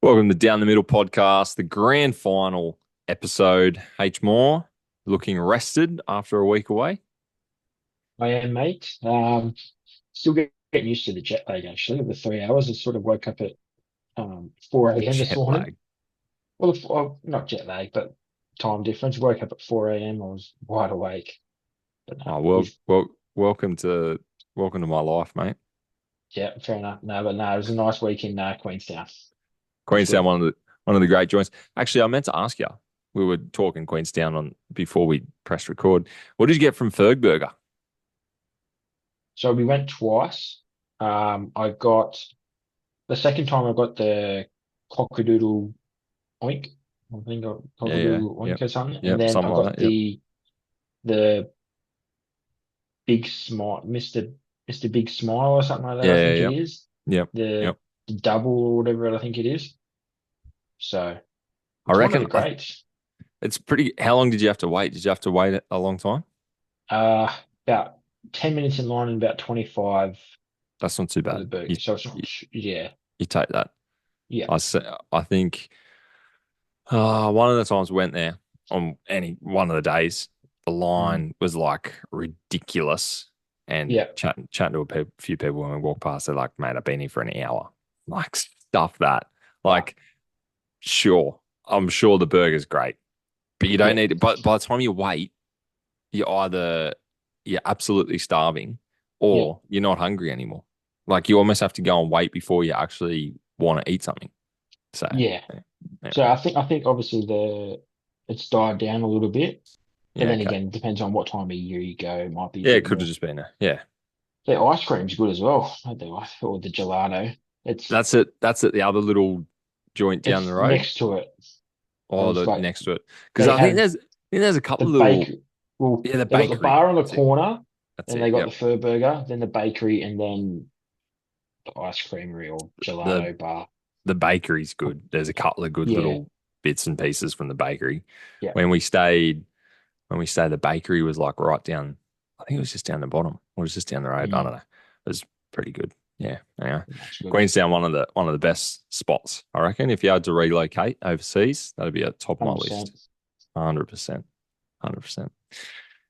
Welcome to Down the Middle podcast, the grand final episode. H Moore looking rested after a week away. I am, mate. Still getting used to the jet lag, actually, of the 3 hours. I sort of woke up at 4 a.m. this Jet morning. lag. Not jet lag, but time difference. Woke up at 4 a.m. I was wide awake. But no, Oh, welcome to my life, mate. yeah, fair enough. No, but no, it was a nice week in Queenstown. It was Queenstown, good. one of the great joints. Actually, I meant to ask you. We were talking Queenstown on before we pressed record. What did you get from Fergburger? So we went twice. I got the second time I got the cockadoodle oink. I think Yeah, yeah, cockadoodle oink yep, or something. And yep, then I something like got that. Yep, the Big Smile, Mr. Big Smile or something like that, yeah, I yeah, think it yep, is. yep, The, yep. the double or whatever I think it is. So I it's one of reckon the greats. it's pretty. How long did you have to wait? Did you have to wait a long time? Uh, about 10 minutes in line and about 25 That's not too for the bad. burger. So it's not, You, yeah, you take that. yeah. I think one of the times we went there on any one of the days, the Mm, line was like ridiculous. And yeah, chatting to few people when we walked past, they're like, "Mate, I've been here for an hour." Like stuff that. but Like, sure, I'm sure the burger's great, but you don't yeah, need it. But by the time you wait, you're absolutely starving, yeah, or you're not hungry anymore. Like you almost have to go and wait before you actually want to eat something. So, yeah. yeah, So anyway. I think obviously it's died down a little bit. But Yeah, then okay. again, it depends on what time of year you go. It might be a Yeah, it bit could have more. just been a yeah. The ice cream's good as well. Or the gelato. It's That's it. That's it. The other little joint down the it's road, next to it. or It's the like next to it, because they I think have there's a the couple of little bake. Well, yeah, the they got the bakery. bar on the That's it. corner, That's then it. they got the Yep. fur burger, then the bakery, and then the ice creamery or The gelato bar. the bakery's good. There's a couple of good Yeah, little bits and pieces from the bakery. yeah, When we stayed, the bakery was like right down. I think it was just down the bottom, or it was just down the road. I mm, don't know. It was pretty good. Yeah. Yeah. that's good. Queenstown, one of the best spots, I reckon. If you had to relocate overseas, that'd be at the top of my 100%. list. 100%. 100%.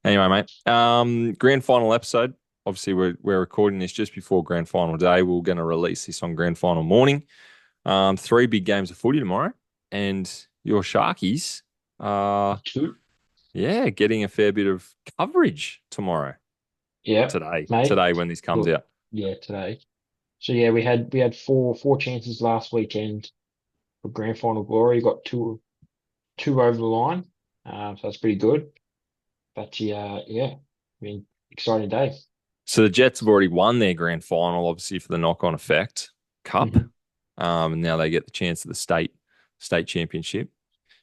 Anyway, mate, grand final episode. Obviously, we're recording this just before grand final day. We're going to release this on grand final morning. Three big games of footy tomorrow, and your Sharkies are That's good. yeah getting a fair bit of coverage tomorrow. Yeah, Today, mate. today when this comes Look, out. yeah, today. So yeah, we had four chances last weekend for grand final glory. Got two over the line. So that's pretty good. But yeah, I mean, exciting day. So the Jets have already won their grand final, obviously for the knock-on effect cup. Hmm. And now they get the chance at the state championship.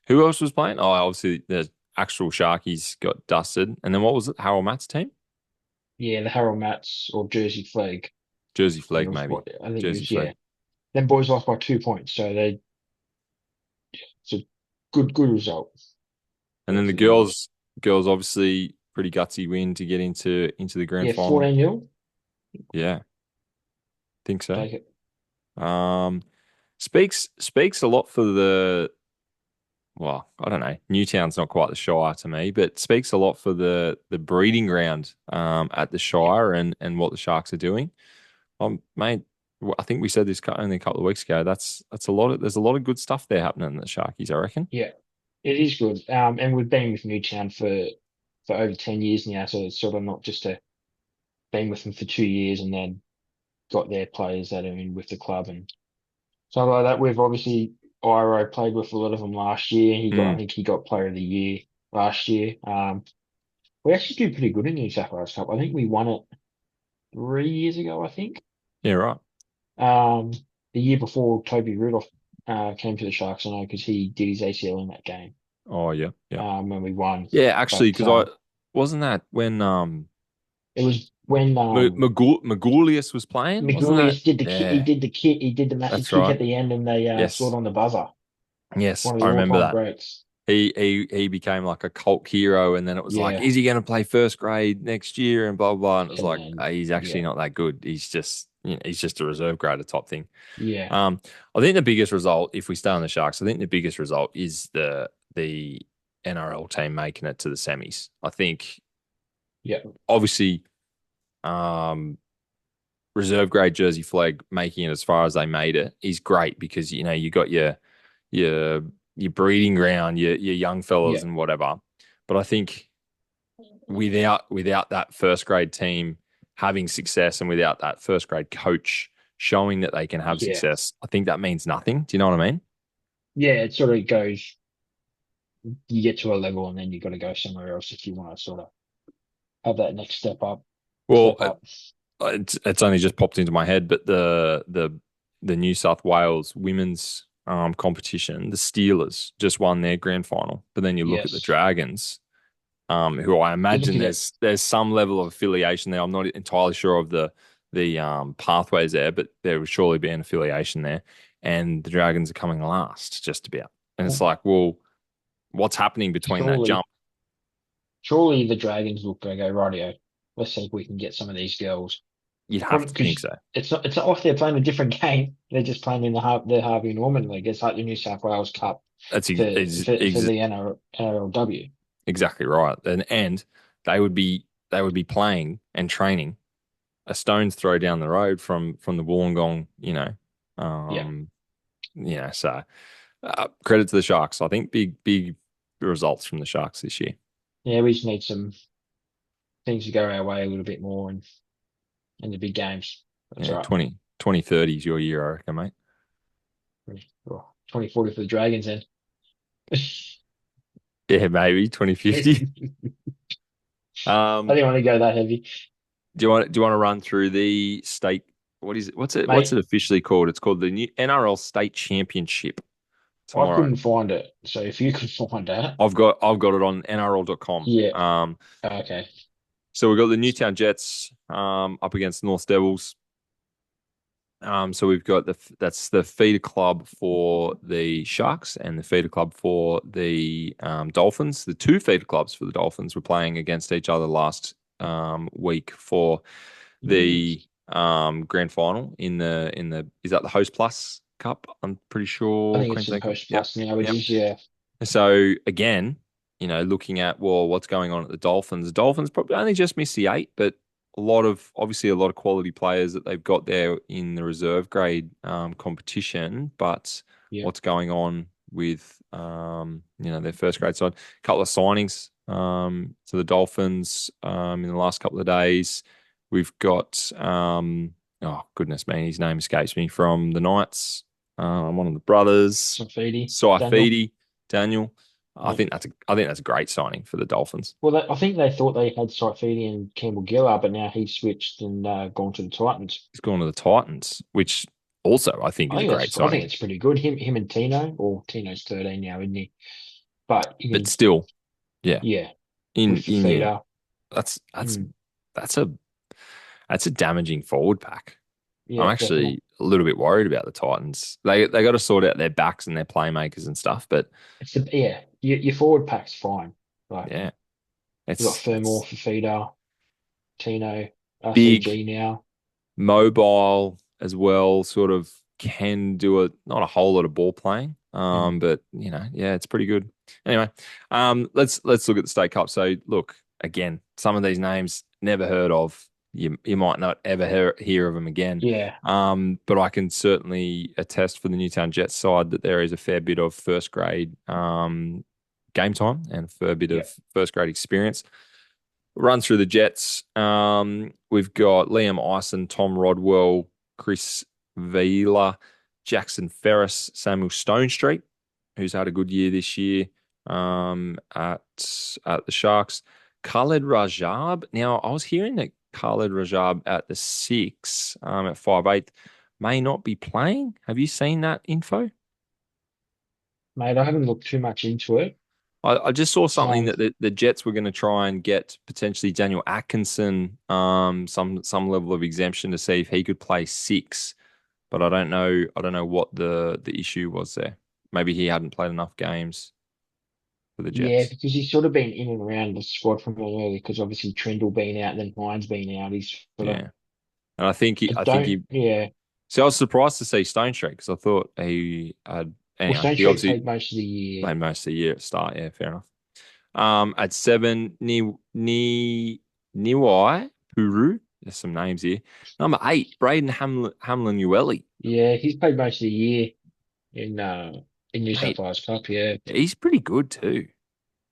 Who else was playing? Oh, obviously the actual Sharkies got dusted. And then what was it? Harold Matt's team? Yeah, the Harold Matts or Jersey Flag. Jersey I think it Flag, was maybe. what I think it Jersey was. Flag. Yeah, them boys lost by 2 points, so it's a good result And then the for the girls. girls obviously pretty gutsy win to get into the grand Yeah, final. 14-0. Yeah, think so. Take it. Um, speaks a lot for the well, I don't know. Newtown's not quite the Shire to me, but speaks a lot for the breeding ground at the Yeah, Shire and what the Sharks are doing. Mate, I think we said this only a couple of weeks ago. That's a lot of there's a lot of good stuff there happening in the Sharkies, I reckon. yeah, it is good. And we've been with Newtown for over 10 years now, so it's sort of not just a been with them for 2 years and then got their players that are in with the club and so like that. We've obviously Iro played with a lot of them last year. I Mm. think he got Player of the Year last year. We actually did pretty good in the New South Wales Cup. I think we won it 3 years ago. I think. Yeah, right. Um, the year before Toby Rudolph came to the Sharks, I know because he did his ACL in that game. Oh, yeah, yeah. When we won, Yeah, actually, but because I wasn't that when it was when Magoulias was playing, wasn't that? Magoulias did the kick. Yeah, He did the massive that's kick right. at the end, and they scored Yes, on the buzzer. yes, One of I the remember all-time that. greats. He became like a cult hero, and then it was like, Yeah, is he going to play first grade next year? And blah blah. And it was and like, then he's actually yeah, not that good. He's just he's just a reserve grader type thing. Yeah, Um, I think the biggest result, if we stay on the Sharks, I think the biggest result is the NRL team making it to the semis. I think yeah, obviously um, reserve grade Jersey Flag making it as far as they made it is great because you got your your breeding ground, your young fellas yeah, and whatever. But I think without that first grade team having success and without that first grade coach showing that they can have yeah, success, I think that means nothing. Do you know what I mean? yeah. It sort of goes. You get to a level, and then you got to go somewhere else if you want to sort of have that next step up. Well, Step up. it's only just popped into my head, but the New South Wales women's competition, the Steelers just won their grand final. But then you look at the Yes. Dragons, who I You're imagine looking at there's some level of affiliation there. I'm not entirely sure of the pathways there, but there would surely be an affiliation there. And the Dragons are coming last, just about. And it's like, well, what's happening between that surely, jump? surely the Dragons look go rightio. Let's see if we can get some of these girls. You'd have to think Because so. it's not like they're playing a different game. They're just playing in the Harvey Norman League. It's like the New South Wales Cup That's for the NRLW. exactly right. And they would be playing and training a stone's throw down the road from the Wollongong, Yeah, um, so credit to the Sharks. I think big results from the Sharks this year. yeah. We just need some things to go our way a little bit more in the big games. That's Yeah, all right. 2030 is your year, I reckon, mate. Well, 2040 for the Dragons then. Yeah, maybe 2050. I Um, didn't want to go that heavy, do you want to run through the state? What is it? What's it mate. officially called? It's called the new NRL State Championship I tomorrow. couldn't find it, so if you could find that, I've got it on NRL.com. yeah. Okay. So we've got the Newtown Jets up against North Devils. So we've got that's the feeder club for the Sharks and the feeder club for the Dolphins. The two feeder clubs for the Dolphins were playing against each other last week for Yes. the grand final in the is that the Host Plus Cup? I'm pretty I sure think it's just Queensland Cup. Host Yep, Plus now. It yep. is, yeah. So again, looking at well, what's going on at the Dolphins? The Dolphins probably only just missed the eight, but obviously a lot of quality players that they've got there in the reserve grade competition. But Yeah. what's going on with their first grade side? A couple of signings to the Dolphins in the last couple of days. We've got oh goodness me, his name escapes me from the Knights. One of the brothers, Safidi, Daniel. Saifidi, Daniel. I Yeah. think that's a great signing for the Dolphins. Well, I think they thought they had Saifidi and Campbell Gillard, but now he's switched and gone to the Titans. He's gone to the Titans, which also I think is a great I think signing. it's pretty good. Him and Tino, or Tino's 13 now, isn't he? But you But can, still, yeah, yeah, in with in your Fafita. that's that's Mm, that's a that's a damaging forward pack. I'm yeah, definitely. actually a little bit worried about the Titans. They got to sort out their backs and their playmakers and stuff, but Your forward pack's fine. Like yeah, you got it's Fermor, Fafita, Tino, big, RCG now. mobile as well, sort of can do not a whole lot of ball playing. Mm. But yeah, it's pretty good. Anyway, let's look at the state cup. So look, again, some of these names never heard of. You might not ever hear of them again. Yeah, But I can certainly attest for the Newtown Jets side that there is a fair bit of first grade game time and a fair bit yeah. of first grade experience. Run through the Jets. We've got Liam Ison, Tom Rodwell, Chris Vila, Jackson Ferris, Samuel Stone Street, who's had a good year this year at the Sharks. Khaled Rajab. Now, I was hearing that Khaled Rajab at the six at 5'8" may not be playing. Have you seen that info? Mate, I haven't looked too much into it. I just saw something Um, that the Jets were going to try and get potentially Daniel Atkinson some level of exemption to see if he could play six, but I don't know what the issue was there. Maybe he hadn't played enough games for the yeah, Jets. because he's sort of been in and around the squad from early, because obviously Trindle being out, then Hines being out. He's sort of Yeah. And I I think don't. he. Yeah. So I was surprised to see Stone Street because I thought Well, anyway, Stone he Street obviously played most of the year. played most of the year at start. Yeah, fair enough. At seven, Niwai Puru. There's some names here. Number eight, Braden Hamlin Ueli. Yeah, he's played most of the year in New South Mate, Wales Cup. Yeah, he's pretty good too.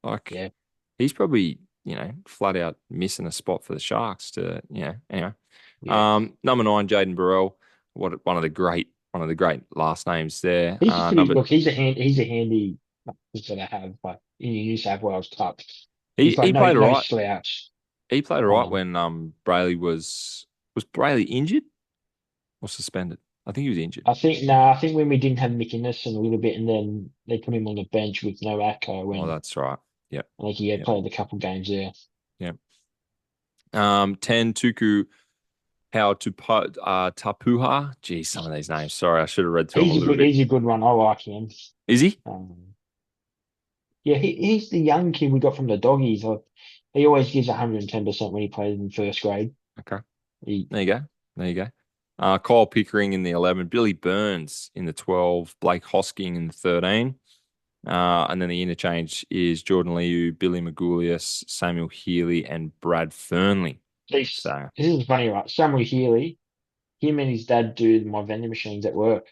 Like yeah, he's probably, flat out missing a spot for the Sharks to, anyway. yeah. Number nine, Jaden Burrell. What one of the great last names there. He's a pretty Number look. He's a handy that I have, but in the New South Wales Cup, he he's like he played all no right. slouch. He played all right Um, when Brayley was Brayley injured or suspended? I think he was injured. I think when we didn't have McInnes and a little bit, and then they put him on the bench with no Acco Oh, when that's right. Yep. I think he had Yep. played a couple games there. Yep. 10, Tuku Tapuha. Geez, some of these names. Sorry, I should have read through them a little bit. He's a good one. I like him. Is he? Yeah, he's the young kid we got from the doggies. He always gives 110% when he plays in first grade. Okay. He, There you go. There you go. Kyle Pickering in the 11, Billy Burns in the 12, Blake Hosking in the 13. And then the interchange is Jordan Liu, Billy Magoulias, Samuel Healy, and Brad Fernley. So, this is funny, right? Samuel Healy, him and his dad do my vending machines at work.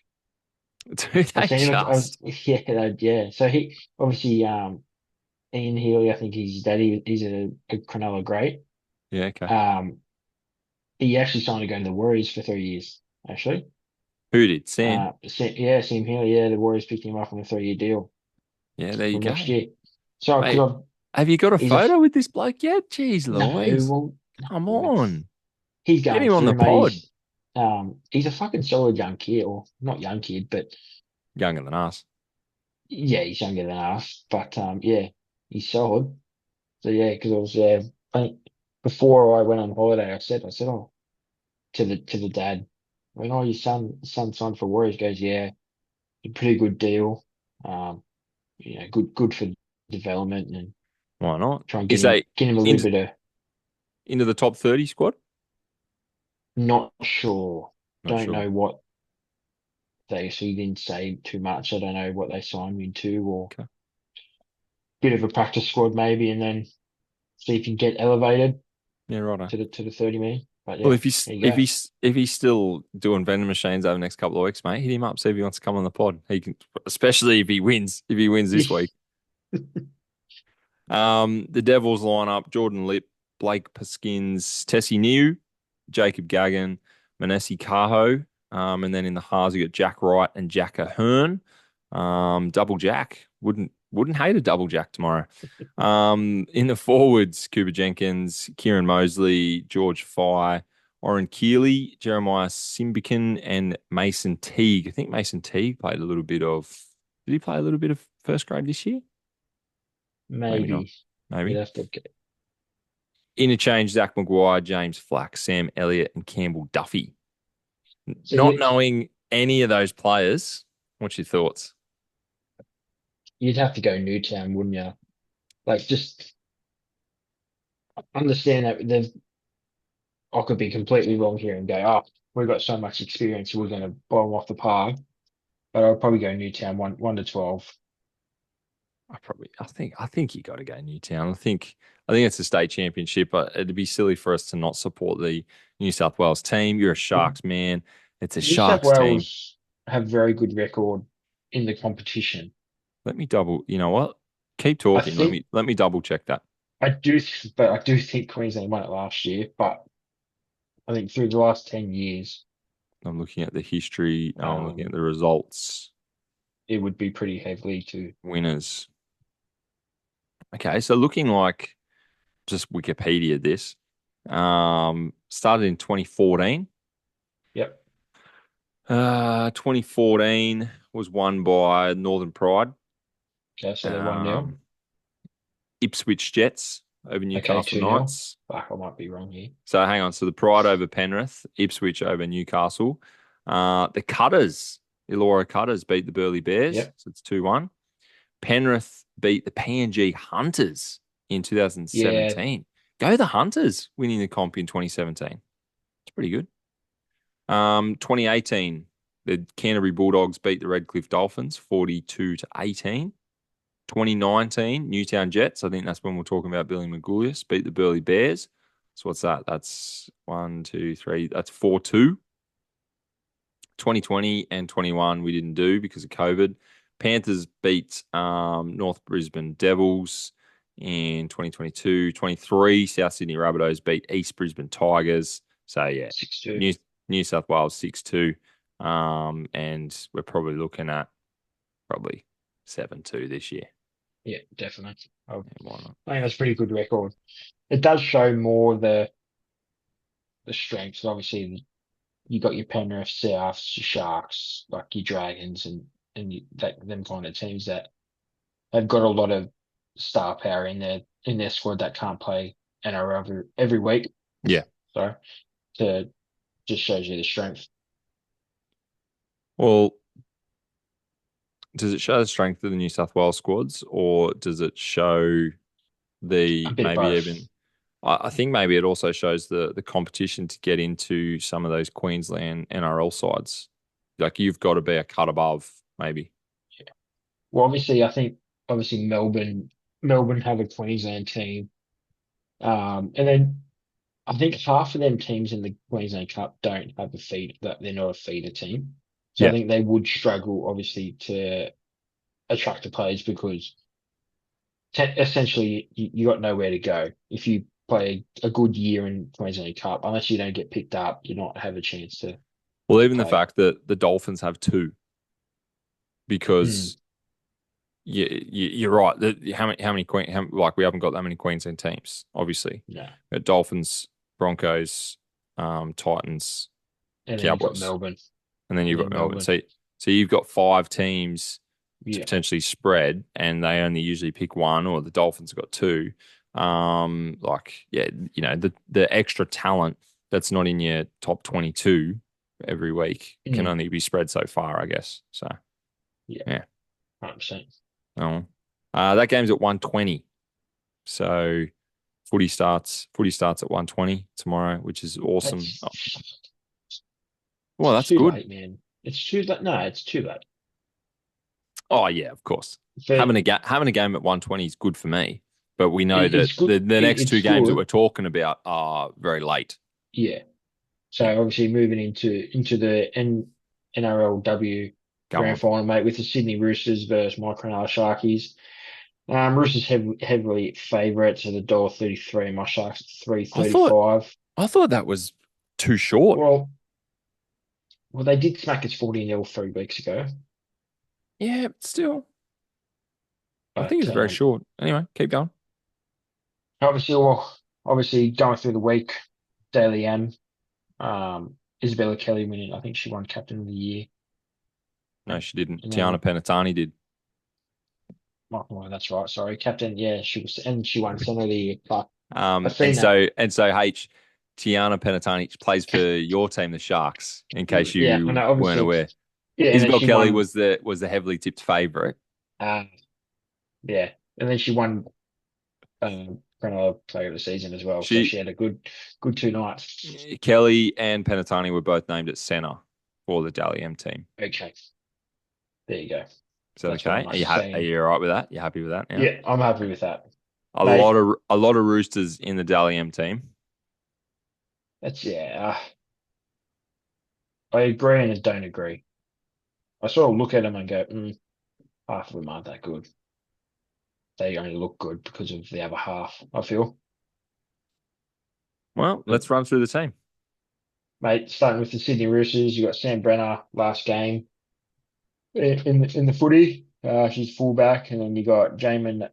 do I've they seen him. just? Yeah, yeah. So he obviously, Ian Healy, I think his daddy, he's a Cronulla great. Yeah, okay. Um, he actually signed to go to the Warriors for 3 years, actually. Who did? Sam? Yeah, Sam Healy, yeah, the Warriors picked him up on a 3-year deal Yeah, there you from next go. year. So, Mate, because have you got a he's a, photo with this bloke yet? Jeez no, Louise. well, Come no, on. he's Get going him on the through, mate. pod. He's a fucking solid young kid, or not young kid, but Younger than us. yeah, he's younger than us. But yeah, he's solid. So yeah, because I was there. I think before I went on holiday, I said, oh, to the dad, when oh, your son signed for Warriors, he goes, yeah, a pretty good deal. Um, good for development and Why not? try and Is they get him a little into bit of into the top 30 squad? not sure. Not Don't sure. know what they so he didn't say too much. I don't know what they signed him to or Okay. bit of a practice squad maybe, and then see if you can get elevated Yeah, right. to the 30 man. But Well, yeah, there you go. if he's still doing vending machines over the next couple of weeks, mate, hit him up, see if he wants to come on the pod. He can, especially if he wins this week. The Devils line up Jordan Lip, Blake Paskins, Tessie New, Jacob Gagan, Manesi Kaho. And then in the halves, you got Jack Wright and Jack Ahern. Double Jack. Wouldn't hate a double Jack tomorrow. In the forwards, Cooper Jenkins, Kieran Mosley, George Fye, Oren Keeley, Jeremiah Simbikin, and Mason Teague. I think Mason Teague played a little bit of. Did he play a little bit of first grade this year? Maybe not. Maybe we'd Maybe. have to get. Interchange Zach McGuire, James Flack, Sam Elliott, and Campbell Duffy. So Not knowing any of those players, what's your thoughts? you'd have to go Newtown, wouldn't you? Like just understand that there's I could be completely wrong here and go, oh, we've got so much experience, we're going to blow them off the park. But I'll probably go Newtown one to 12. I think you got to go Newtown. I think it's a state championship, but it'd be silly for us to not support the New South Wales team. You're a Sharks man. It's a New South Sharks team. Wales have very good record in the competition. Let me double. You know what? Keep I talking. think Let me double check that. but I do think Queensland won it last year. But I think through the last 10 years, I'm looking at the history. No, I'm looking at um, the results. it would be pretty heavily to. Winners. Okay, so looking like just Wikipedia this. Started in 2014. Yep. 2014 was won by Northern Pride. Okay, so they're 1-0. Um, Ipswich Jets over Okay, Newcastle 2-0. Knights. Fuck, I might be wrong here. So hang on. So the Pride over Penrith, Ipswich over Newcastle. The Cutters, Illawarra Cutters beat the Burleigh Bears. Yep. So it's 2-1. Penrith beat the PNG Hunters in Yeah, 2017. Go the Hunters winning the comp in 2017. It's pretty good. 2018, the Canterbury Bulldogs beat the Redcliffe Dolphins 42-18. 2019, Newtown Jets. I think that's when we're talking about Billy Magoulias beat the Burleigh Bears. So what's that? That's one, two, three. That's 4-2. 2020 and 21 we didn't do because of COVID. Panthers beat North Brisbane Devils in 2022. 23, South Sydney Rabbitohs beat East Brisbane Tigers. So yeah, 6-2. New South Wales 6-2. And we're probably looking at probably 7-2 this year. Yeah, definitely. Yeah, why not? I think that's a pretty good record. It does show more the strengths. Obviously, you got your Penrith, Souths, your Sharks, like your Dragons, and them kind of teams that have got a lot of star power in their squad that can't play NRL every week. Yeah. So to just shows you the strength. Well, does it show the strength of the New South Wales squads, or does it show A the bit of maybe both. even? I think maybe it also shows the competition to get into some of those Queensland NRL sides. Like you've got to be a cut above, maybe. Yeah. Well, obviously, I think obviously Melbourne have a Queensland team, and then I think half of them teams in the Queensland Cup don't have a feed that they're not a feeder team. So I Yeah. think they would struggle obviously to attract the players because essentially you got nowhere to go if you play a good year in Queensland Cup. Unless you don't get picked up, you not have a chance Well, to even the play. fact that the Dolphins have two, Mm, because you're right. Like we haven't got that many Queensland teams, obviously. no. Dolphins, Broncos, Titans, And then you've got Cowboys, Melbourne, and then and you've got then Melbourne. Melbourne. So you've got five teams to Yeah. potentially spread, and they only usually pick one, or the Dolphins have got two. The extra talent that's not in your top 22 every week can Mm, only be spread so far, I guess. So yeah. yeah. 100%. Oh. That game's at 1:20. So footy starts at 1:20 tomorrow, which is awesome. Oh, That's well, it's that's too good. late, man. It's too late. No, it's too late. Oh yeah, of course. But Having a game at 1:20 is good for me, but we know that it's good. the next two It's games that good. we're talking about are very late. Yeah. So Yeah, obviously moving into the NRLW go grand on. final, mate, with the Sydney Roosters versus my Cronulla Sharkies. Roosters heavily favourites at $1.33. My Sharks at I thought 3.35. I thought that was too short. Well, well, they did smack us 40-0 3 weeks ago, Yeah, but still, I think but it's very short. Anyway, keep going. obviously, obviously going through the week, Daily M, Isabella Kelly winning. I think she won Captain of the Year, No, she didn't. and Tiana then Penatani did. oh, that's right. Sorry, Captain. Yeah, she was, and she won Centre of the Year. But I've And seen that. so Tiana Penatani plays for your team, the Sharks, in case Yeah, I you know. weren't Obviously, aware. yeah, and then Isabel she Kelly won. was the heavily tipped favourite. Uh, yeah, and then she won Cronulla Player of the Season as well. So She she had a good 2 nights. Kelly and Penatani were both named at centre for the Dally M team. Okay, there you go. Is that That's what I okay? Are must have are seen. you all right with that? You happy with that? Yeah. Yeah, I'm happy with that, A mate. lot of a lot of Roosters in the Dally M team. That's yeah. I agree and I don't agree. I sort of look at them and go, half of them aren't that good. They only look good because of the other half, I feel. Well, But, let's run through the team. mate, starting with the Sydney Roosters, you got Sam Brenner last game in the footy. She's fullback, and then you got Jamin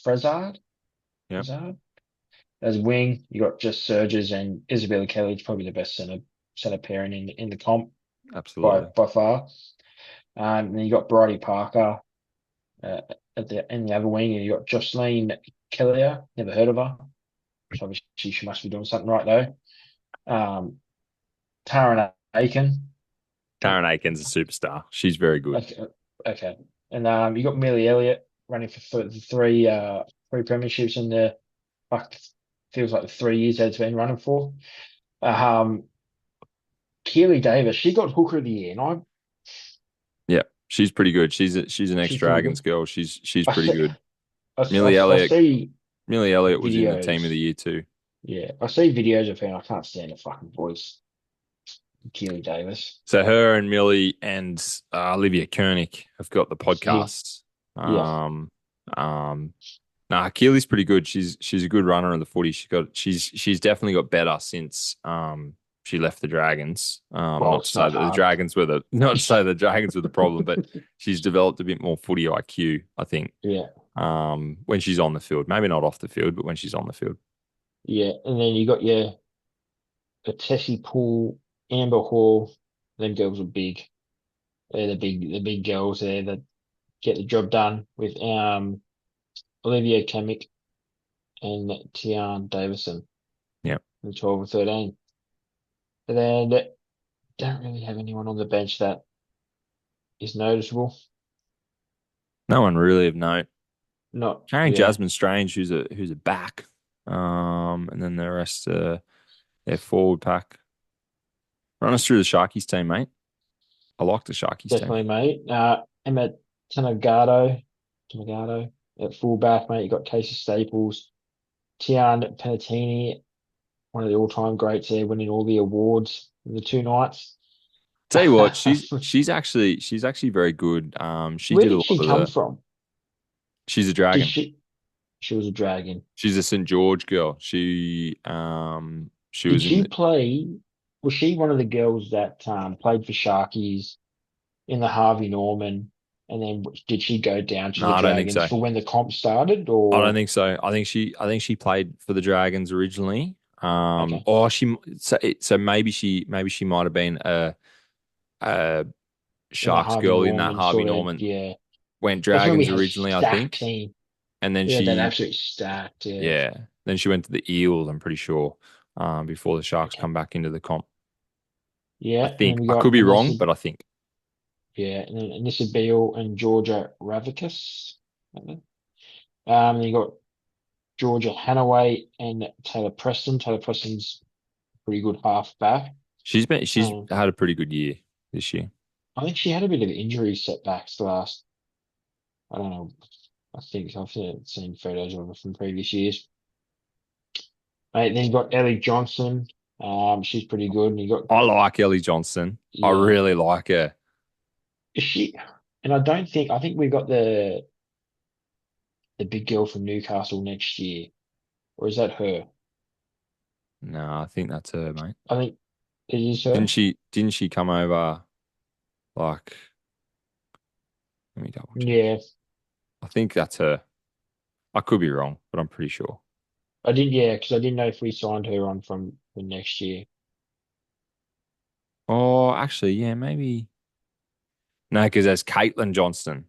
Frezard. Yeah, Frezard as wing. You got just Surges and Isabella Kelly, probably the best center pairing in the comp absolutely. by far. And then you got Bridie Parker uh, in the other wing, and you got Jocelyn Kellier. Never heard of her. So obviously she must be doing something right though. Taran Aiken. Karen Aiken's a superstar. She's very good. Okay, okay. And you got Millie Elliott running for the three premierships in the fuck feels like the 3 years that it's been running for. Um, Keely Davis, she got Hooker of the Year, and Yeah, she's pretty good. She's an she's pretty ex-Dragons good. girl. She's I pretty see, good. I Millie Elliott see Millie Elliott was in the team of videos. the year too. Yeah, I see videos of her. And I can't stand her fucking voice. Keely Davis. So her and Millie and Olivia Koenig have got the Yeah, podcasts. yeah. Um, um, nah, Keely's pretty good. She's a good runner in the footy. She's definitely got better since she left the Dragons. Well, Not to it's say not that the hard. Dragons were the not to say the Dragons were the problem, but she's developed a bit more footy IQ, I think. Yeah, When she's on the field, maybe not off the field, but when she's on the field. yeah. And then you got your Tessie Poole, Amber Hall. Them girls are big. They're the big girls there that get the job done with Olivia Kamick and Tian Davison, Yeah. the 12 and 13. And then don't really have anyone on the bench that is noticeable. No one really of note. Not, Carrying yeah, Jasmine Strange, who's a back. And then the rest their forward pack. Run us through the Sharkies team, mate. I like the Sharkies team. definitely, mate. Emma Tanagado at fullback, mate. You got Casey Staples, Tian Penatini, one of the all-time greats there, winning all the awards in the two nights. Tell you what, she's actually very good. She Where did a did lot she of come the. from? She's a Did dragon. she? She was a dragon. She's a St George girl. She Did was in she the. play? Was she one of the girls that played for Sharkies in the Harvey Norman? And then did she go down to No, the I don't think Dragons so. for when the comp started? I don't Or think so. I think she played for the Dragons originally. okay, Or so maybe she might have been a in the Sharks Harvey girl in that Norman Harvey sort of, Norman. yeah. Went That's when we Dragons had a originally, I stacked think, team. and then Yeah, that she absolutely stacked. Yeah. yeah, then she went to the Eels. I'm pretty sure before the Sharks Okay. come back into the comp. I Yeah, and then think we I got could be wrong, but I think And then Anissa Beale and Georgia Ravicus. Then you got Georgia Hanaway and Taylor Preston. Taylor Preston's a pretty good halfback. she's Um, had a pretty good year this year. I think she had a bit of injury setbacks the last, I don't know, I think I've seen photos of her from previous years. Then you got Ellie Johnson. She's pretty good. And you got, I like Ellie Johnson. I yeah, really like her. is she, and I think we got the big girl from Newcastle next year, or is that her? No, I think that's her, mate. I think it is Didn't her. she? Didn't she come over? Like, let me double check. Yeah, I think that's her. I could be wrong, but I'm pretty sure. I didn't. Yeah, because I didn't know if we signed her on from the next year. Oh, actually, yeah, maybe. No, because there's Caitlin Johnston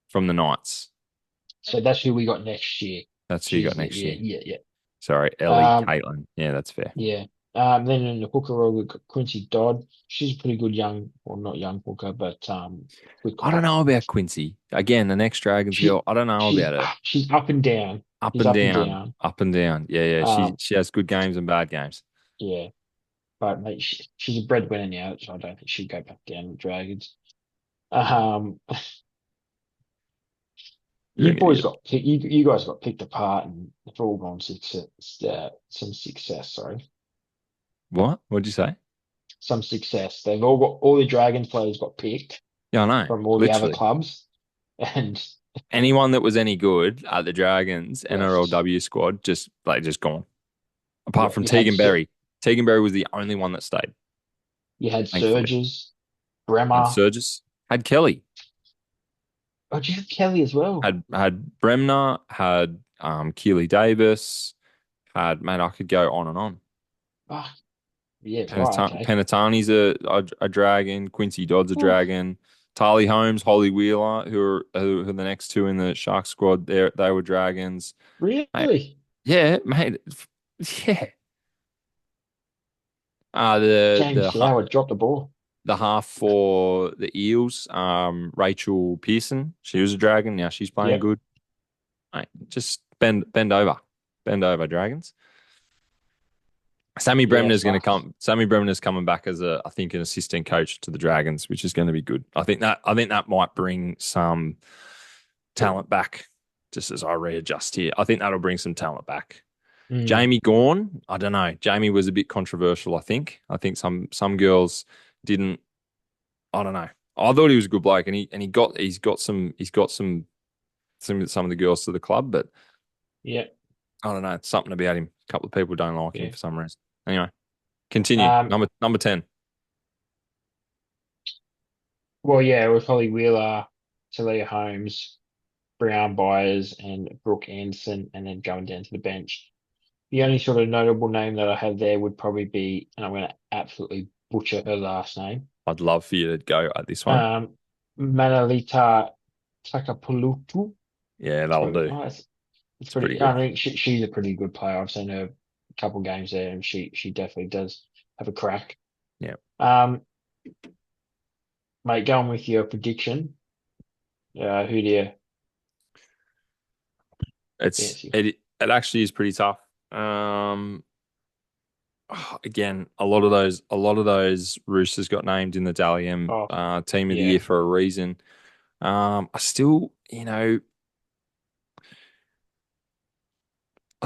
from the Knights. So that's who we got next year. That's who you got She's next yeah, year. yeah, yeah. Sorry, Ellie Um, Caitlin. Yeah, that's fair. yeah. Then in the hooker role, we've got Quincy Dodd. She's a pretty good young, well, not young hooker, but quick. I don't know about Quincy. Again, the next Dragons girl. She I don't know about her. she's up and down. Up She's and up and down, down. up and down. Yeah, yeah. She Um, she has good games and bad games. yeah. But mate, she's a breadwinner now, so I don't think she'd go back down with Dragons. Um, You're you an boys idiot. got you guys got picked apart and it's all gone success. Some success. Sorry, What? What'd you say? some success. They've all got all the Dragons players got picked Yeah, I know. from all the other Literally. clubs, and Anyone that was any good at the Dragons left. NRLW squad just gone. Yeah, Apart from Tegan Berry. Tegan Berry was the only one that stayed, You had thankfully. Surges, Had Bremer. Surges, had Kelly, Oh, did you have Kelly as well? had Bremner, had Keely Davis, had man, I could go on and on. Oh, yeah, right, okay. Penatani's a dragon. Quincy Dodd's a Oh, dragon. Tarly Holmes, Holly Wheeler, who are the next two in the Shark squad. They were dragons, mate. really? Yeah, mate. Yeah. James Flower dropped the ball. The half for the Eels, Rachel Pearson. She was a dragon. Now she's playing Yep. good. Mate, just bend over, dragons. Yeah, it's fucked. Sammy Bremner's coming back as I think, an assistant coach to the Dragons, which is going to be good. I think that might bring some talent back. Just as I readjust here, I think that'll bring some talent back. Mm, Jamie Gorn, I don't know. Jamie was a bit controversial. I think some girls didn't. I don't know. I thought he was a good bloke, and he's got some of the girls to the club, but yeah. I don't know. It's something about him. A couple of people don't like him Yeah. for some reason. Anyway, continue. Um, Number 10. well, yeah, it was probably Wheeler, Talia Holmes, Brown Byers, and Brooke Anderson, and then going down to the bench. The only sort of notable name that I have there would probably be, and I'm going to absolutely butcher her last name, I'd love for you to go at this one. um, Manalita Takapulutu. Yeah, It's that'll probably, do. oh, it's It's pretty pretty. good. I mean, she's a pretty good player. I've seen her a couple games there, and she definitely does have a crack. Yeah. Um, Mate, going with your prediction, who do you It's fancy? it actually is pretty tough. Um, Again, a lot of those Roosters got named in the Dally M Oh, team of the year yeah, for a reason. I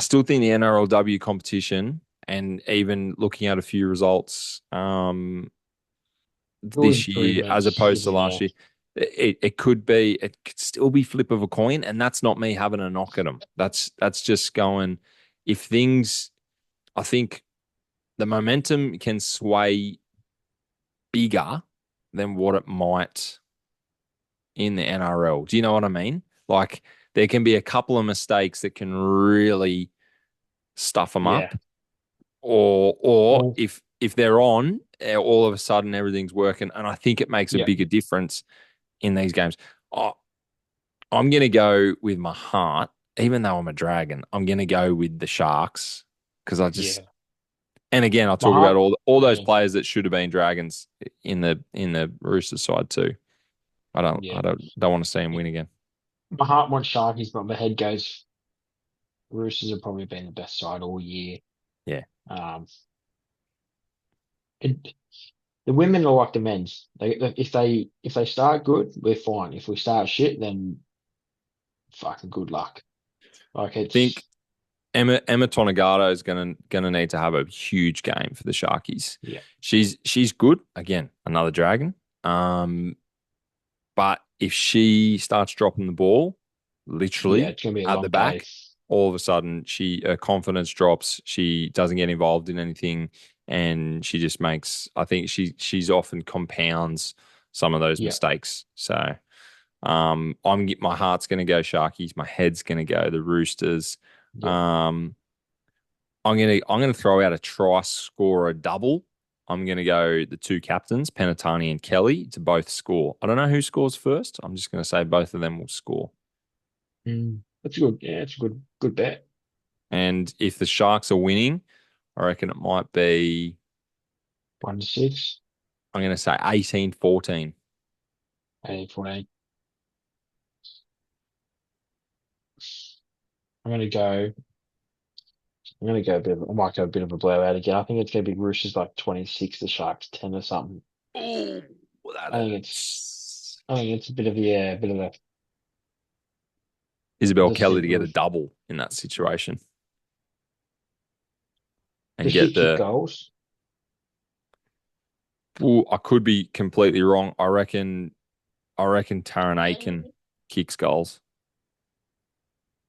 still think the NRLW competition, and even looking at a few results good this year as improvements opposed is to in last there. year, it could still be flip of a coin, and that's not me having a knock at them. That's just going, if things, I think the momentum can sway bigger than what it might in the NRL. Do you know what I mean? Like, there can be a couple of mistakes that can really stuff them Yeah. up, or Well, if they're on, all of a sudden everything's working, and I think it makes a yeah, bigger difference in these games. I, I'm going to go with my heart, even though I'm a dragon. I'm going to go with the Sharks because yeah. and again, I'll My talk about heart, all those yeah, players that should have been dragons in the Roosters side too. I don't yeah. I don't want to see him win again. My heart wants Sharkies, but my head goes Roosters have probably been the best side all year. Yeah, Um, it, the women are like the men's. If they start good, we're fine. If we start shit, then fucking good luck. Like I think it's Emma Tonegata is gonna need to have a huge game for the Sharkies. yeah, She's good again, another dragon. Um, but if she starts dropping the ball, yeah. literally It's gonna be a at the long day. back, all of a sudden her confidence drops. She doesn't get involved in anything, and she just makes. I think she's often compounds some of those Yeah, mistakes. So my heart's going to go Sharkies. My head's going to go the Roosters. yeah. Um, I'm gonna throw out a try scorer double. I'm gonna go the two captains, Penatani and Kelly, to both score. I don't know who scores first. I'm just gonna say both of them will score. That's good. Yeah, it's a good bet. And if the Sharks are winning, I reckon it might be. 1-6, I'm gonna say 18-14. 18-14. I'm gonna go. I'm gonna go a bit. I might go a bit of a blowout again. I think it's gonna be Roosters like 26, the Sharks 10 or something. Oh, that I think it's. hurts. I think it's a bit of yeah, a bit of a. Isabel As I Kelly said, to get a double in that situation and does she get kick the. goals? Ooh, I could be completely wrong. I reckon Taran Aiken kicks goals.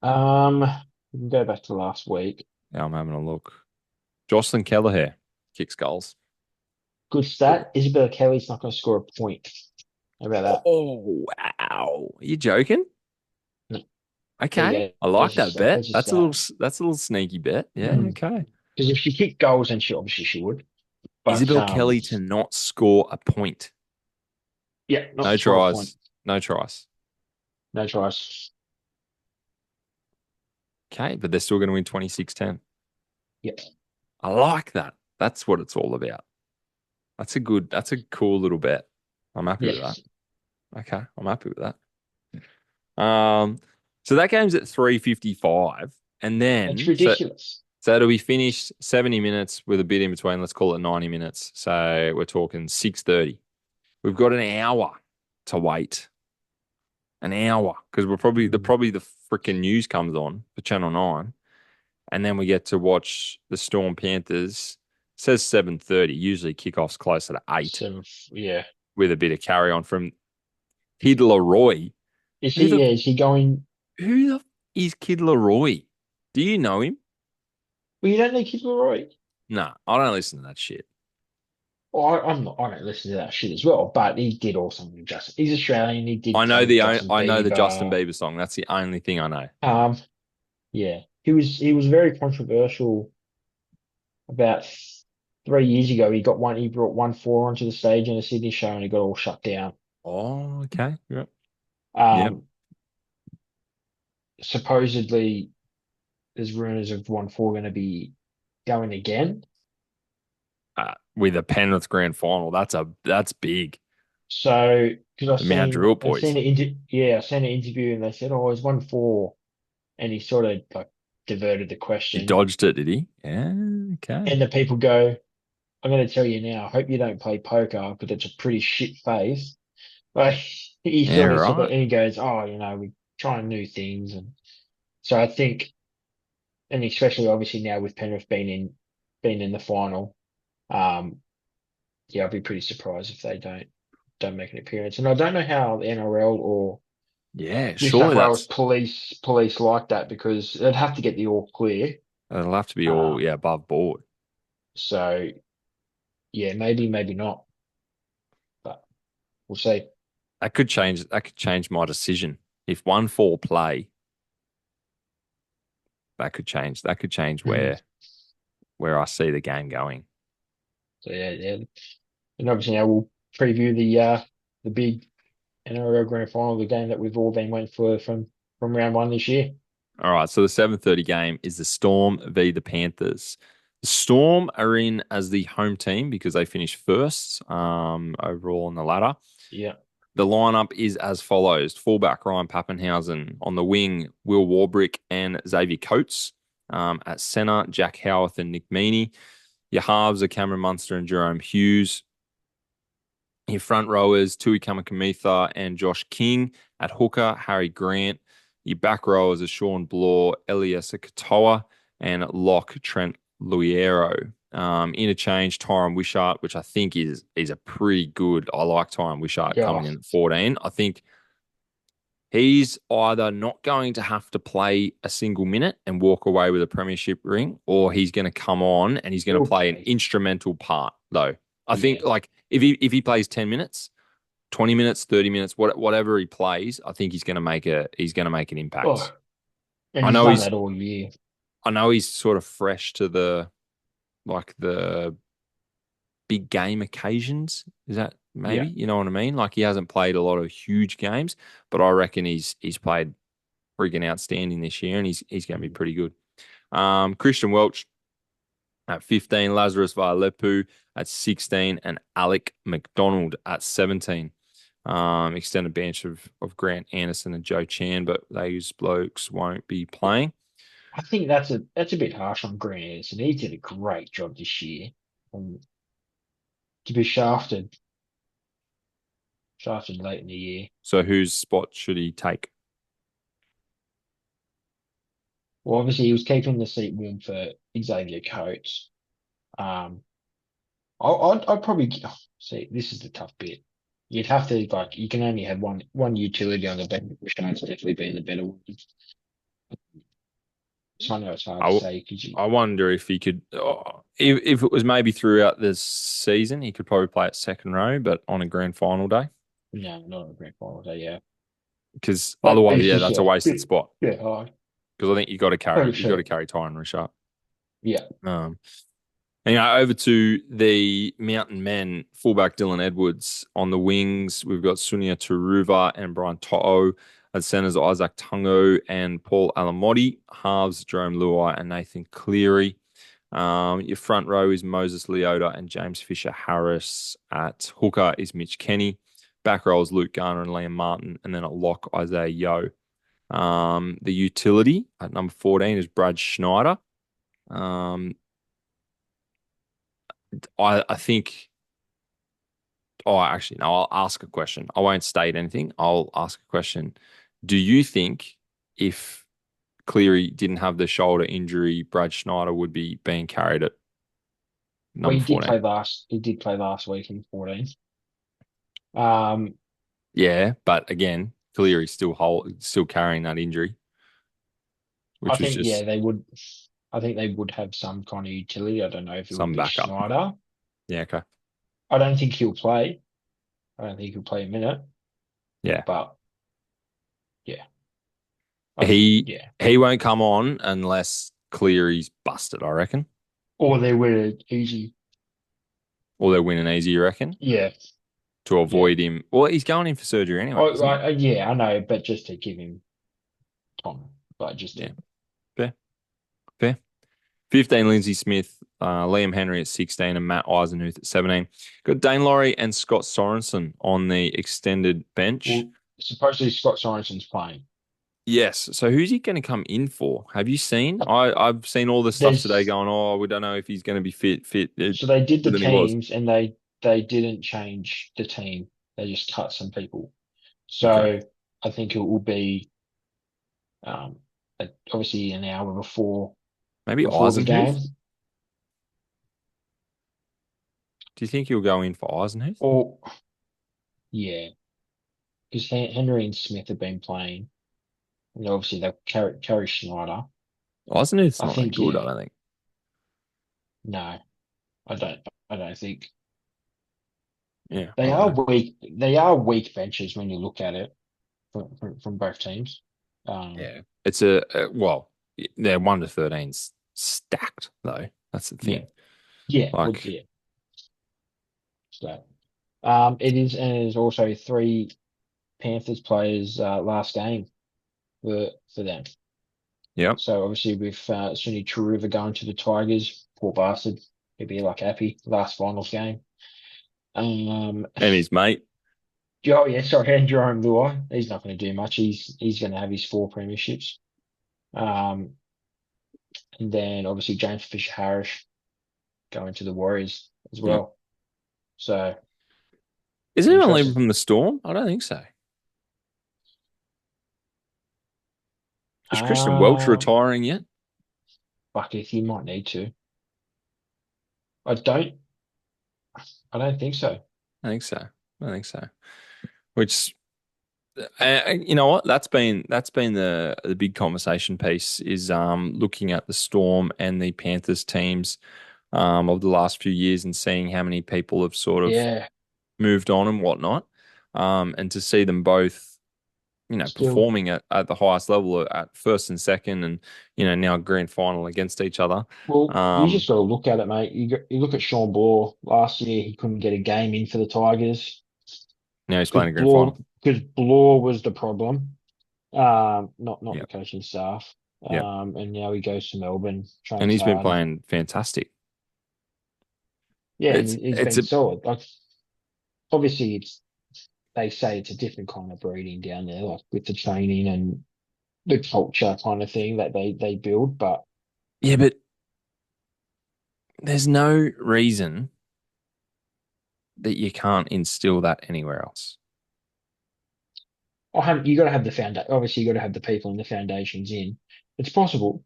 We can go back to last week. Yeah, I'm having a look. Jocelyn Kelleher kicks goals. Good stat. Isabella Kelly's not going to score a point. How about that? Oh, wow. Are you joking? No, there you Okay. go. I like There's your that stat. bet. There's your That's a stat. little sneaky bet. Yeah, Because okay. if she kicked goals, then she would. But Isabel Kelly to not score a point. yeah, not No to score a point. tries. No tries. No tries. Okay, but they're still going to win 26-10. Yeah. I like that. That's what it's all about. That's a cool little bet. I'm happy with that. Yes. Okay, I'm happy with that. So that game's at 3:55, and It's then ridiculous. So it'll be finished 70 minutes with a bit in between. Let's call it 90 minutes. So we're talking 6:30. We've got an hour to wait. An hour because we're Mm. probably the freaking news comes on for Channel 9, and then we get to watch the Storm Panthers. It says 7:30. Usually kickoff's closer to 8 Yeah. with a bit of carry on from Kid Leroy. Is Who he? the Yeah. Is he going? who the is Kid Leroy? Do you know him? Well, you don't know Kid Leroy. Nah, I don't listen to that shit. Well, I'm not. I don't listen to that shit as well. But he did all something with Justin. He's Australian. He did something with Justin I know the Justin Bieber. Bieber song. That's the only thing I know. Um. Yeah. He was very controversial about 3 years ago. He brought 1-4 onto the stage in a Sydney show, and it got all shut down. Oh, okay. Yep. Yep. Um. Supposedly, there's rumors of 1-4 going to be going again. With a Penrith grand final, that's big. So, because The Mount Druitt I've seen boys. I seen an interview, and they said, "Oh, it's 1-4," and he sort of like diverted the He question, dodged it, did he? Yeah, okay. and the people go, "I'm going to tell you now. I hope you don't play poker, but it's a pretty shit face." Like he Yeah, sort of, right. and he goes, "Oh, we're trying new things," and so I think, and especially obviously now with Penrith being in the final, um, yeah, I'd be pretty surprised if they don't make an appearance. And I don't know how the NRL or Yeah, New South surely Wales that's police like that because they'd have to get the all clear. it'll have to be all Um, yeah above board. so yeah, maybe not, but we'll see. That could change my decision. If 1-4 play, that could change Mhm. where I see the game going. So yeah, and obviously now we'll preview the big NRL Grand Final, the game that we've all been waiting for from round one this year. All right, so the 7:30 game is the Storm v the Panthers. The Storm are in as the home team because they finished first overall on the ladder. Yeah, The lineup is as follows: fullback Ryan Pappenhausen, on the wing Will Warbrick and Xavier Coates. At centre, Jack Howarth and Nick Meaney. Your halves are Cameron Munster and Jerome Hughes. Your front rowers, Tui Kamikamica and Josh King. At hooker, Harry Grant. Your back rowers are Sean Bloor, Eliesa Katoa, and lock Trent Luiero. Interchange, Tyron Wishart, which I think is a pretty good. I like Tyron Wishart yeah, coming in at 14. I think he's either not going to have to play a single minute and walk away with a premiership ring, or he's going to come on and he's going to he'll play an play. instrumental part, though. I Yeah. think like if he plays 10 minutes, 20 minutes, 30 minutes, whatever he plays, I think he's going to make an impact. Oh, and I he's know done he's that all year. I know he's sort of fresh to the big game occasions. Is that maybe? Yeah. You know what I mean? Like he hasn't played a lot of huge games, but I reckon he's played freaking outstanding this year, and he's going to be Mhm. pretty good. Christian Welch at 15, Lazarus Valepu at 16, and Alec McDonald at 17. Extended bench of Grant Anderson and Joe Chan, but those blokes won't be playing. I think that's a bit harsh on Grant Anderson. He did a great job this year. Um, to be shafted late in the year. So whose spot should he take? Well, obviously he was keeping the seat warm for Xavier Coates. Um, I'd probably see. This is the tough bit. You'd have to like you can only have one utility on the bench, which has definitely been the better one. So I know it's hard I, to w- say because you I wonder if he could, if it was maybe throughout this season, he could probably play at second row, but on a grand final day, no, not a grand final day, yeah. because But otherwise, it's yeah, just that's a wasted spot. bit hard. Because I think you got to 100%. carry Tyron Richard. Yeah. Um, over to the Mountain Men, fullback Dylan Edwards. On the wings, we've got Sunia Turuva and Brian To'o. At centers, Isaac Tungo and Paul Alamotti. Halves, Jerome Luai and Nathan Cleary. Your front row is Moses Leota and James Fisher Harris. At hooker is Mitch Kenny. Back row is Luke Garner and Liam Martin. And then at lock, Isaiah Yo. The utility at number 14 is Brad Schneider. Um, I think. Oh, actually, no. I'll ask a question. I won't state anything. I'll ask a question. Do you think if Cleary didn't have the shoulder injury, Brad Schneider would be being carried at Well, number 14? he did play last week in 14. Um, Yeah, but again, Cleary's still carrying that injury, I which was think, yeah, just they would. I think they would have some kind of utility. I don't know if it would some be backup. Schneider. Yeah, okay. I don't think he'll play. I don't think he'll play a minute. Yeah. But yeah, He yeah. he won't come on unless Cleary's busted, I reckon. Or they would easy. Or they're winning easy, you reckon? Yeah, To yeah. avoid him. Well, he's going in for surgery anyway, isn't he? Yeah, I know, but just to give him time, like just Yeah. to. Fair. Fair. 15, Lindsay Smith, Liam Henry at 16, and Matt Eisenhuth at 17. Got Dane Laurie and Scott Sorensen on the extended bench. Well, supposedly Scott Sorensen's playing. Yes. So who's he going to come in for? Have you seen? I've seen all the stuff today There's going, oh, we don't know if he's going to be fit so they did the than he was. teams and they didn't change the team. They just cut some people. Okay. So I think it will be um obviously an hour Maybe before the game. Eisenhuth? Do you think he'll go in for Eisenhuth? Or yeah, because Henry and Smith have been playing, and obviously they'll carry Schneider. Eisenhuth's I not that think good, I yeah, don't think. no, I don't. I don't think Yeah, I they don't are know. weak. They are weak benches when you look at it from both teams. Um, Yeah. Well, they're 1 to 13's stacked, though. That's the yeah, thing. yeah, well, Like, yeah. So it is, and it is also three Panthers players last game for them. yep. So obviously with Suni Turuva going to the Tigers, poor bastard, he'd be like happy last finals game. Um, And his mate. oh yeah, sorry, and Jerome Luai, he's not going to do much. He's going to have his four premierships. Um, and then obviously James Fisher Harris going to the Warriors as Yep. well. So Is be anyone leaving interesting. from the Storm? I don't think so. Is Christian Welch Um, retiring yet? Fuck if you might need to. I don't. I don't think so. I think so. I think so. Which, you know what? That's been the big conversation piece is looking at the Storm and the Panthers teams of the last few years and seeing how many people have sort of Yeah, moved on and whatnot, and to see them both, still. performing at the highest level at first and second, and now grand final against each other. Well, you Um, just got to look at it, mate. You look at Sean Bloor last year. He couldn't get a game in for the Tigers Now he's because playing a grand final. Bloor was the problem. Not the Yep, coaching staff. yep. And now he goes to Melbourne, And trains he's been hard. playing fantastic. Yeah, and It's he's it's been a solid. Like obviously, it's they say it's a different kind of breeding down there, like with the training and the culture kind of thing that they build. But Yeah, but there's no reason that you can't instill that anywhere else. you got to have the foundation. Obviously, you got to have the people and the foundations in. It's possible.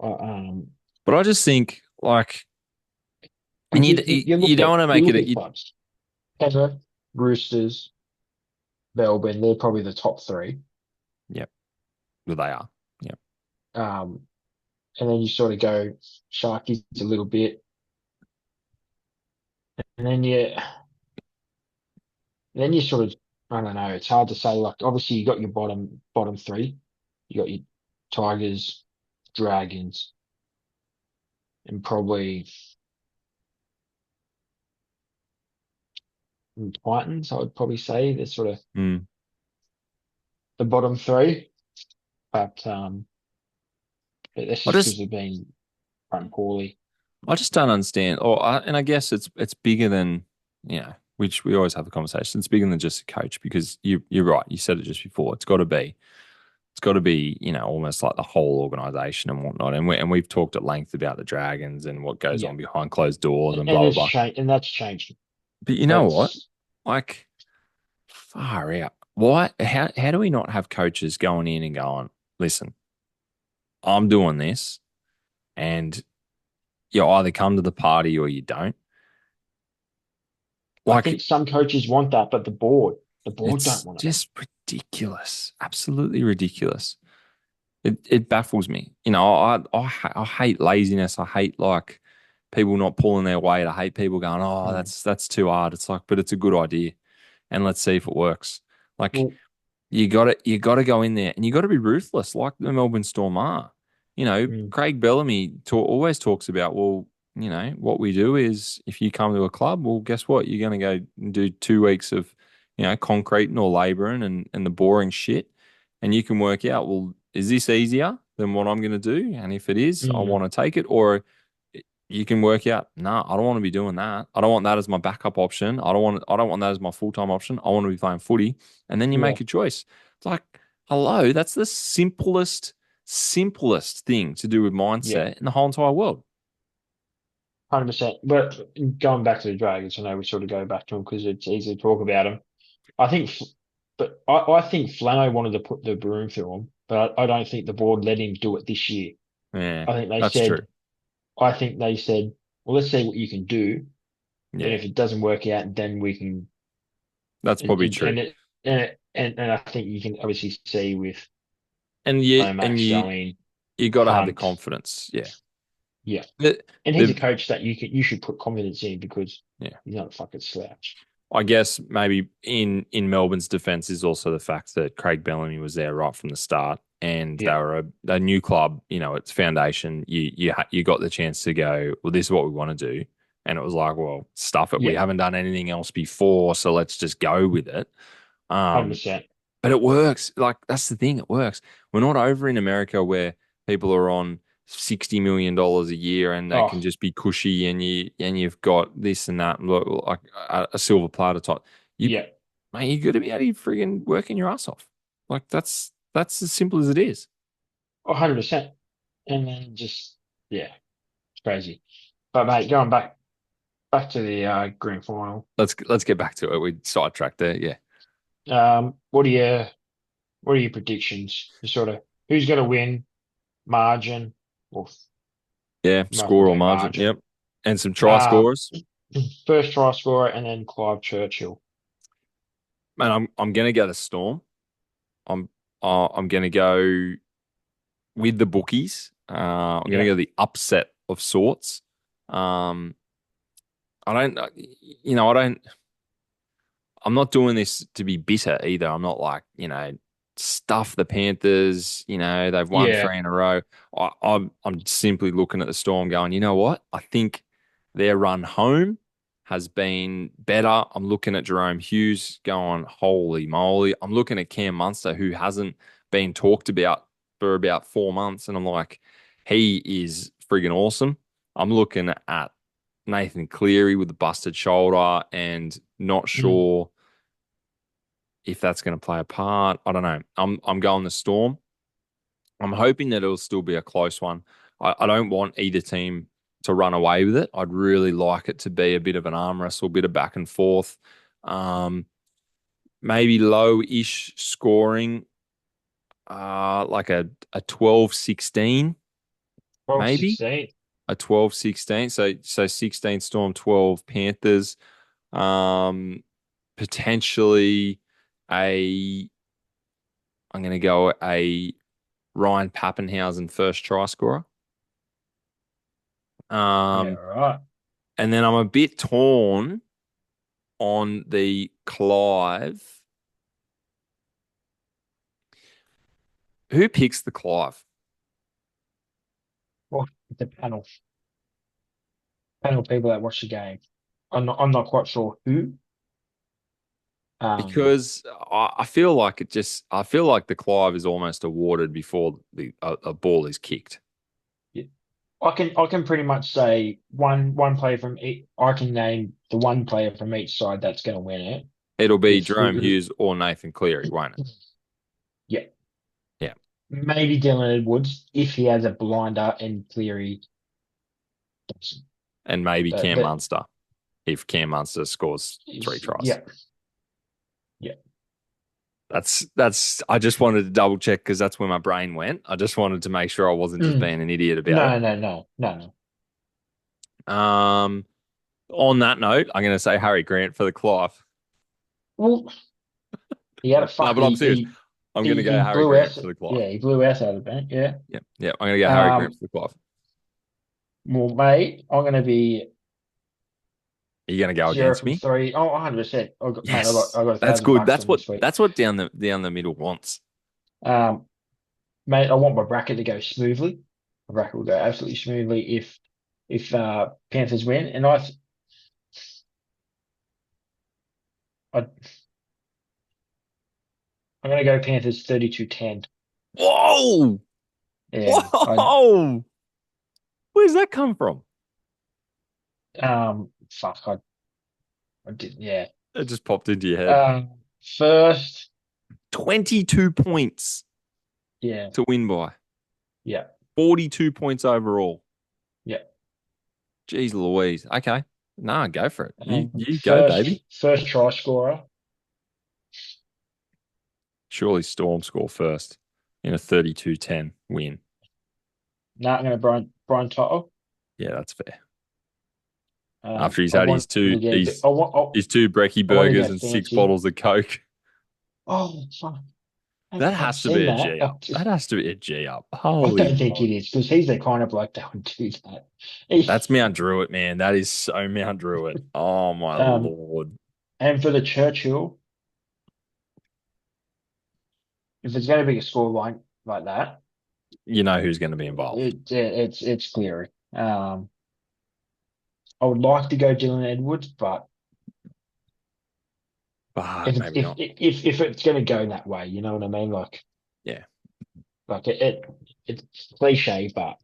Uh, um, But I just think like, and you you don't want to you make look it. at clubs. Penrith, Roosters, Melbourne. They're probably the top three. Yep, well, they are. Yep. Um, and then you sort of go Sharkies a little bit, and then you sort of I don't know. It's hard to say. Like obviously you got your bottom three. You got your Tigers, Dragons, and probably Titans. I would probably say they're sort of Mm. the bottom three. But that's I just because just they've been run poorly. I just don't understand. And I guess it's bigger than, which we always have the conversation. It's bigger than just a coach because you're right. You said it just before. It's got to be, almost like the whole organization and whatnot. And we've talked at length about the Dragons and what goes Yeah, on behind closed doors and and blah blah it's blah. changed, and that's changed. But you know what? That's Like, far out. Why? How do we not have coaches going in and going, listen, I'm doing this, and you either come to the party or you don't. I think Like, some coaches want that, but the board don't it's want it. just ridiculous, absolutely ridiculous. It baffles me. I hate laziness. I hate like people not pulling their weight. I hate people going, oh, Mm. that's too hard. It's like, but it's a good idea, and let's see if it works. Like, Well, you got to go in there and you got to be ruthless, like the Melbourne Storm are. mm, Craig Bellamy always talks about, well, what we do is if you come to a club, well, guess what? You're going to go and do 2 weeks of, concreting or labouring and the boring shit, and you can work out, well, is this easier than what I'm going to do? And if it is, I mm, want to take it, or you can work out, nah, I don't want to be doing that. I don't want that as my backup option. I don't want that as my full-time option. I want to be playing footy. And then you yeah, make a choice. It's like, hello, that's the simplest thing to do with yeah, mindset in the whole entire world. 100%. But going back to the Dragons, I know we sort of go back to them because it's easy to talk about them. I think, but I think Flano wanted to put the broom through him, but I don't think the board let him do it this year. Yeah, I think they that's true. said, I think they said, well, let's see what you can do. And Yeah, if it doesn't work out, then we can, that's probably and, true. and, it, and I think you can obviously see with And you and Lomax you going, you got to have the Hunt, confidence. Yeah. yeah. The, And he's a the coach that you should put confidence in because yeah. he's not a fucking slouch. I guess maybe in Melbourne's defense is also the fact that Craig Bellamy was there right from the start, and they Yeah, were a new club. Its foundation. You got the chance to go, well, this is what we want to do, and it was like, well, stuff it. We yeah, haven't done anything else before, so let's just go with it. Um, 100%. but it works. Like, that's the thing, it works. We're not over in America where people are on $60 million a year and they can Oh, just be cushy, and you've got this and that, and like a silver platter type. You yeah, Mate, you got to be able to friggin' working your ass off. Like, that's as simple as it is. 100%. And then just, yeah, it's crazy. But mate, going back to the grand final. Let's get back to it. We sidetracked there. Yeah. Um, what are your what are your predictions? You sort of who's going to win, margin, or Yeah, might as well score or go margin. margin. Yep. And some try Um, scorers. first try scorer and then Clive Churchill. Man, I'm gonna go to Storm. I'm I'm gonna go with the bookies. I'm gonna Yeah, go the upset of sorts. Um, I don't, I don't. I'm not doing this to be bitter either. I'm not like, stuff the Panthers, they've won yeah, 3 in a row. I'm simply looking at the Storm going, you know what? I think their run home has been better. I'm looking at Jerome Hughes going, holy moly. I'm looking at Cam Munster, who hasn't been talked about for about 4 months. And I'm like, he is friggin' awesome. I'm looking at Nathan Cleary with the busted shoulder and not mm, sure if that's going to play a part. I don't know. I'm going the Storm. I'm hoping that it'll still be a close one. I don't want either team to run away with it. I'd really like it to be a bit of an arm wrestle, a bit of back and forth. Um, Maybe low-ish scoring, like a 12-16, 12, maybe 16. a 12-16. So 16 Storm, 12 Panthers. Um, Potentially a I'm going to go a Ryan Pappenhausen first try scorer. Yeah, Um, all right. and then I'm a bit torn on the Clive. Who picks the Clive? Well, the panel people that watch the game. I'm not quite sure who. Um, Because I feel like I feel like the Clive is almost awarded before a ball is kicked. yeah. I can pretty much say one player from each. I can name the one player from each side that's going to win it. It'll be With Jerome Hughes or Nathan Cleary, won't it? yeah, Yeah. maybe Dylan Edwards if he has a blinder and Cleary doesn't. And maybe Cam But Munster if Cam Munster scores three tries. yeah, yeah. That's I just wanted to double check because that's where my brain went. I just wanted to make sure I wasn't just Mm. being an idiot about No, no, no, no, no. it. On that note, I'm going to say Harry Grant for the Clive. Well, he had a No, fuck. but I'm serious. I'm going to go He Harry blew Grant us. for the Clive. Yeah, he blew us out of the bank. Yeah. Yeah, yeah. I'm going to go Harry Grant Um. for the Clive. Well, mate, I'm going to be Are you going to go 0 against from me? 3. Oh, 100%. Mate, Yes, I got that's $1,000 good. on this week. That's what down the middle wants. Um, Mate, I want my bracket to go smoothly. My bracket will go absolutely smoothly if Panthers win, and I I'm going to go Panthers 32-10. Whoa, Yeah, whoa! Where's that come from? fuck, I did, yeah. It just popped into your head. First, 22 points yeah, to win by. yeah, 42 points overall. yeah. Jeez Louise. Okay. Nah, go for it. You go, First, baby. first try scorer. Surely Storm score first in a 32-10 win. Now I'm going to Brian Toto. Yeah, that's fair. After he's I had want him to get a bit. his two brekkie I want him to burgers go and six fancy. bottles of Coke. Oh, fuck. That I've has to seen be a that. G up. That has to be a G up. I Holy don't think it moly. is because he's the kind of bloke that would do that. He, That's Mount Druitt, man. That is so Mount Druitt. Oh my um, lord. and for the Churchill, if it's going to be a score line like that, You know who's going to be involved. it's Cleary. I would like to go Dylan Edwards, but But maybe not. if it's going to go that way, you know what I mean? Yeah. Like it's cliche, but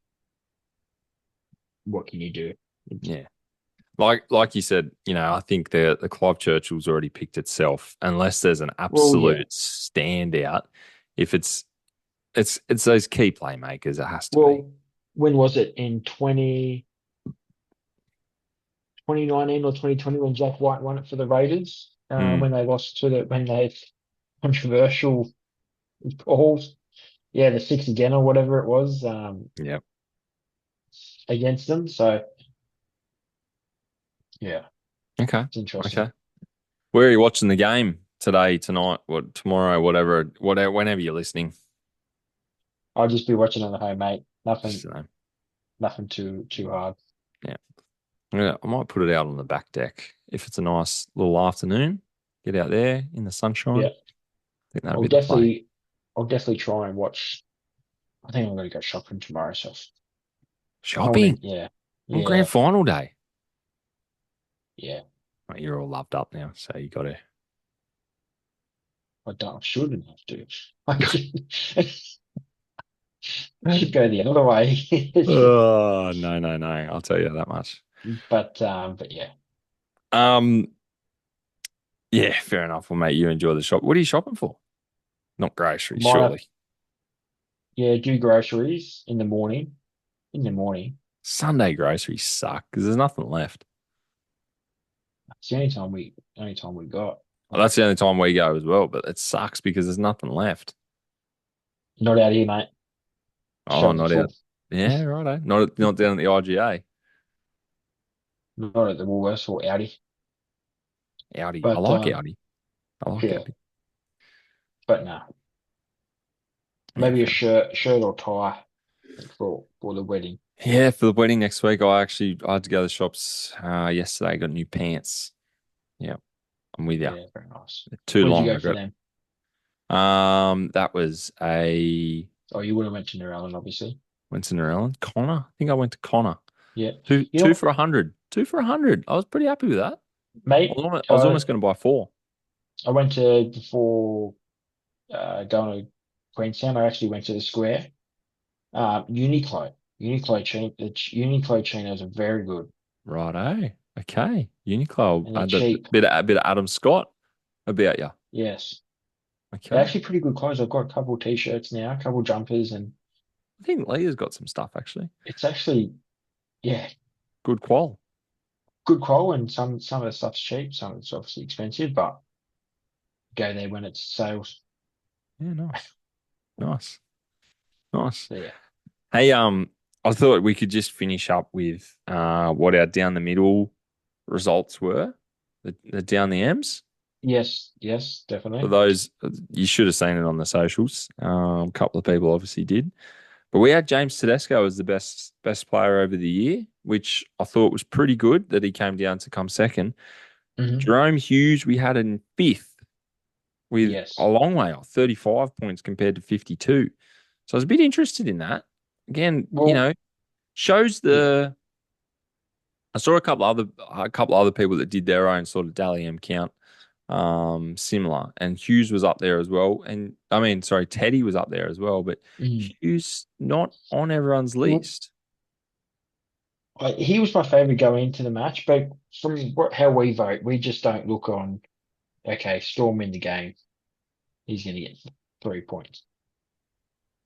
what can you do? Yeah. Like you said, I think the Clive Churchill's already picked itself, unless there's an Well, yeah. absolute standout. If it's those key playmakers, it has to be. Well, when was it in 2019 or 2020 when Jack White won it for the Raiders? Mm, When they lost to when they controversial calls, yeah, the six again or whatever it was, yeah. against them. So yeah, Okay. it's interesting. Okay. Where are you watching the game today, tonight, what tomorrow, whatever, whenever you're listening? I'll just be watching on the home, mate. Just, Nothing too hard. yeah. I might put it out on the back deck if it's a nice little afternoon. Get out there in the sunshine. Yeah, I think that'd I'll be the play. definitely, I'll definitely try and watch. I think I'm going to go shopping tomorrow. So I want to, Shopping yeah, on grand yeah, final day. yeah. Mate, you're all loved up now, so you got to. I don't, I shouldn't have to. I should, I should go the other way. Oh, no, no, no. I'll tell you that much. But yeah, Um, yeah, fair enough. Well, mate, you enjoy the shop. What are you shopping for? Not groceries, might have, surely. yeah, do groceries in the morning. In the morning, Sunday groceries suck because there's nothing left. it's the only time we got. Well, that's the only time we go as well, but it sucks because there's nothing left. Not out here, mate. Oh, Shelves are not out. full. Yeah, righto. Not down at the IGA. Not at the Woolworths or Audi. Audi. I But like Audi. I like yeah, Audi. but no. Yeah, Maybe a fair. shirt or tie for the wedding. Yeah, for the wedding next week, I had to go to the shops yesterday. Got new pants. Yeah, I'm with you. Yeah, very nice. Too What did you long. go I for got. them? That was a Oh, you would have mentioned New Ellen, obviously. Winston Ellen. Connor. I think I went to Connor. Yeah. Two You two know, for 100. 2 for 100. I was pretty happy with that. mate, I was almost going to buy four. I went to before going to Queenstown. I actually went to the Square. Uniqlo. Uniqlo chinos are very good Righto. Okay. Uniqlo. and they're The cheap. bit of Adam Scott about you. Yes. They're Okay. actually pretty good clothes. I've got a couple t-shirts now, a couple jumpers, and I think Leah's got some stuff actually. it's actually, yeah, Good qual. good quality. And some of the stuff's cheap, some of it's obviously expensive, but go there when it's sales. Yeah, nice. Nice. Nice. So yeah. Hey, I thought we could just finish up with what our down the middle results were. The down the M's. Yes, yes, For definitely. those, you should have seen it on the socials. A couple of people obviously did. But we had James Tedesco as the best player over the year, which I thought was pretty good that he came down to come second. Hmm. Jerome Hughes, we had in fifth with a Yes. long way off, 35 points compared to 52. So I was a bit interested in that. Again, Well, shows yeah. the I saw a couple other people that did their own sort of Dally M count, similar, and Hughes was up there as well. And I mean, sorry, Teddy was up there as well, but Mm. Hughes not on everyone's Well, list. he was my favorite going into the match, but from how we vote, we just don't look on, okay, Storm in the game, he's going to get 3 points.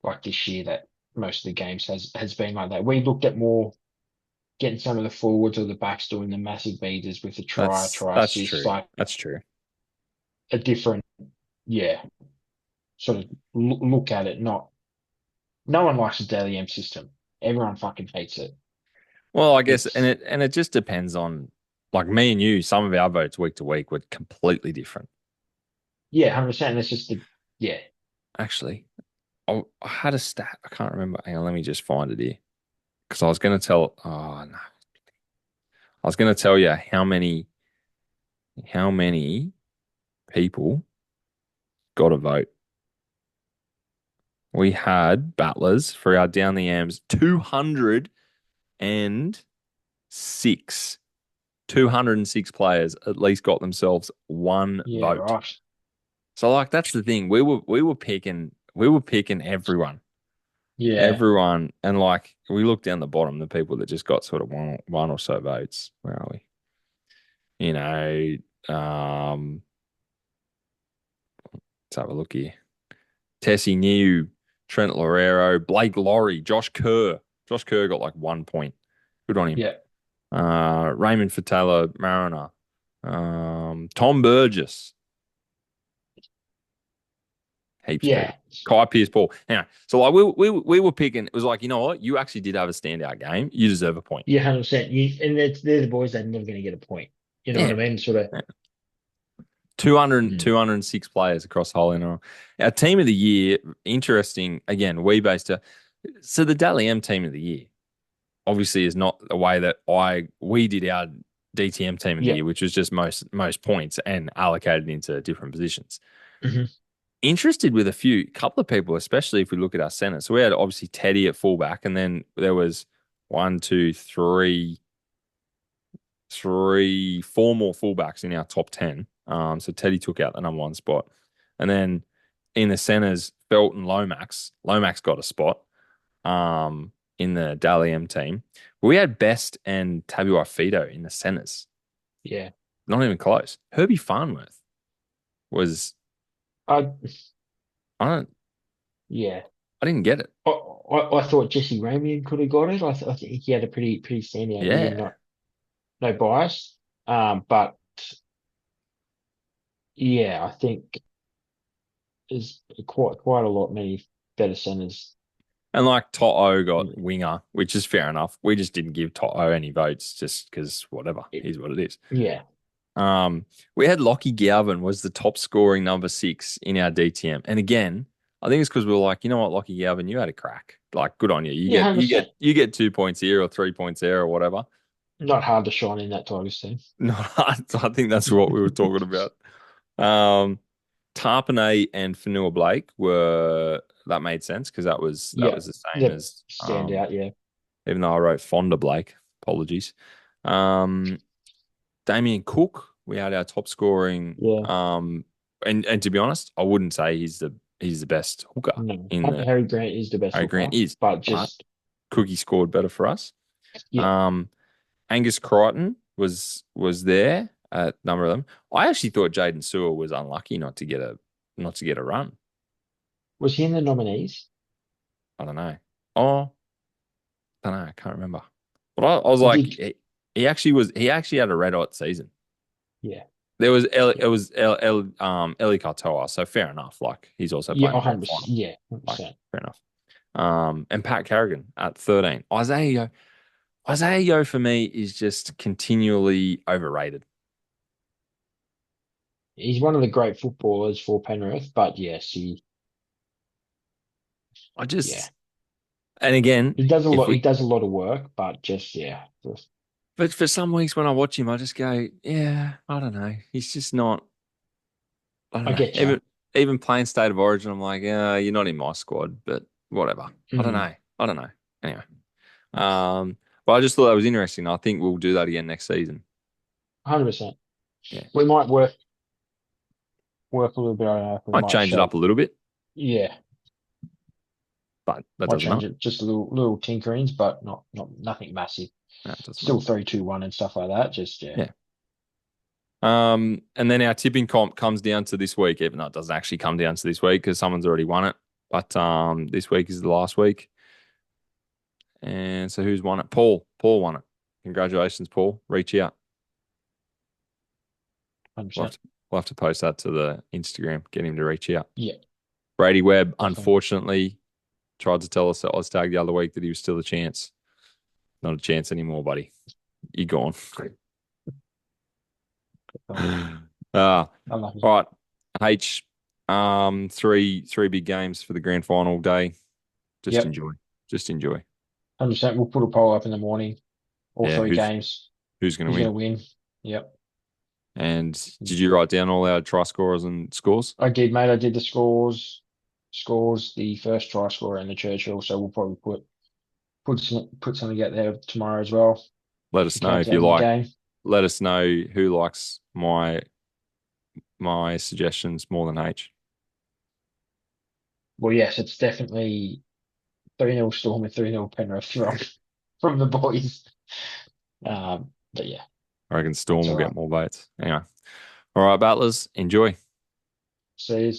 Like this year, that most of the games has been like that. We looked at more getting some of the forwards or the backs doing the massive beaters with the try That's assist, true. like That's true. a different, yeah, sort of look at it. Not, no one likes the Daily M system. Everyone fucking hates it. Well, I guess, It's, and it just depends on like me and you. Some of our votes week to week were completely different. yeah, 100%. It's just the, yeah, Actually, I had a stat. I can't remember. Hang on, let me just find it here because I was going to tell. Oh no, I was going to tell you how many people got a vote. We had battlers for our down the Ams 206. 206 players at least got themselves one yeah, vote. right. So like that's the thing. We were picking everyone. Yeah. Everyone. And like we look down the bottom, the people that just got sort of one or so votes. Where are we? You know, um, let's have a look here. Tessie New, Trent Lorero, Blake Laurie, Josh Kerr. Josh Kerr got like 1 point. Good on him. Yeah. Raymond Fatala, Mariner. Tom Burgess, heaps of Yeah. people. Kai Pierce Paul. Anyway, so like we were picking, it was like, you know what? You actually did have a standout game. You deserve a point. Yeah, 100%. And they're the boys that are never going to get a point. You know what Yeah. I mean? Sort of. 200, Mm. 206 players across the whole NRL. Our team of the year, interesting. Again, we based a so the Dally M team of the year obviously is not the way that we did our DTM team of the Yeah. year, which was just most points and allocated into different positions. Hmm. Interested with a couple of people, especially if we look at our centre. So we had obviously Teddy at fullback, and then there was one, two, four more fullbacks in our top 10. So Teddy took out the number one spot. And then in the centres, Felt and Lomax. Lomax got a spot in the Dally M team. But we had Best and Tabuai Fido in the centres. Yeah. Not even close. Herbie Farnworth was I, I don't yeah. I didn't get it. I thought Jesse Ramian could have got it. I think he had a pretty standout year, Yeah. not no bias. But yeah, I think there's quite a lot many better centers. And like Toto got Mm. winger, which is fair enough. We just didn't give Toto any votes just because whatever. It, Here's what it is. yeah, We had Lockie Galvin was the top scoring number 6 in our DTM. And again, I think it's because we were like, you know what, Lockie Galvin, you had a crack. Like, good on you. You yeah, get you 100%. get you get 2 points here or 3 points there or whatever. Not hard to shine in that Tigers team. No, I think that's what we were talking about. Um, Tarpanay and Fanua Blake were that made sense because that Yeah, was the same the as standout. Yeah, even though I wrote Fonda Blake. Apologies. Um, Damien Cook, we had our top scoring. yeah. And to be honest, I wouldn't say he's the best hooker No, in the Harry Grant is the best Harry Grant hooker, is, but but just Cookie scored better for us. yeah, Um, Angus Crichton was there at number of them. I actually thought Jaden Sewell was unlucky not to get a not to get a run. Was he in the nominees? I don't know. Oh, I don't know. I can't remember. But I was I like, did. he actually was. He actually had a red hot season. Yeah. There was Yeah. it was Eli Katoa, so fair enough. Like he's also Yeah. playing a 100%. grand final. Yeah. Like 100%. fair enough. And Pat Carrigan at 13. Isaiah Yo for me is just continually overrated. He's one of the great footballers for Penrith, but yes, I yeah, just and again, he does a if lot. He we does a lot of work, but just yeah, just, but for some weeks when I watch him, I just go, yeah, I don't know. He's just not. I don't I know. get you. Even playing State of Origin, I'm like, yeah, you're not in my squad, but whatever. I don't Mm, know. I don't know. Anyway, but I just thought that was interesting. I think we'll do that again next season. 100%. Yeah, We might work a little bit. I don't know if we might might change it up shape. a little bit, Yeah, but that might doesn't change matter. it just a little tinkerings, but not nothing massive. No, it doesn't Still matter. 3-2-1 and stuff like that. Just yeah, Yeah. And then our tipping comp comes down to this week, even though it doesn't actually come down to this week because someone's already won it. But this week is the last week. And so who's won it? Paul. Paul won it. Congratulations, Paul. Reach out. We'll have 100%. to, we'll have to post that to the Instagram, get him to reach out. Yeah, Brady Webb, definitely. unfortunately, tried to tell us at Oztag the other week that he was still a chance. Not a chance anymore, buddy. You're gone. Definitely. All Unlucky. right. H, three big games for the grand final day. Just Yep, enjoy. Just enjoy. 100%. We'll put a poll up in the morning. All Yeah, three games. who's going to Who's going win? to win? Yep. And did you write down all our try scorers and scores? I did, mate. I did the scores, the first try scorer and the Churchill. So we'll probably put something out there tomorrow as well Let to us know count if you down the like. game. Let us know who likes my suggestions more than H. Well, yes, it's definitely 3-0 Storm and 3-0 Penrith from the boys. But yeah, I reckon Storm that's will all get right. more votes. Anyway. All right, Battlers, enjoy. See you.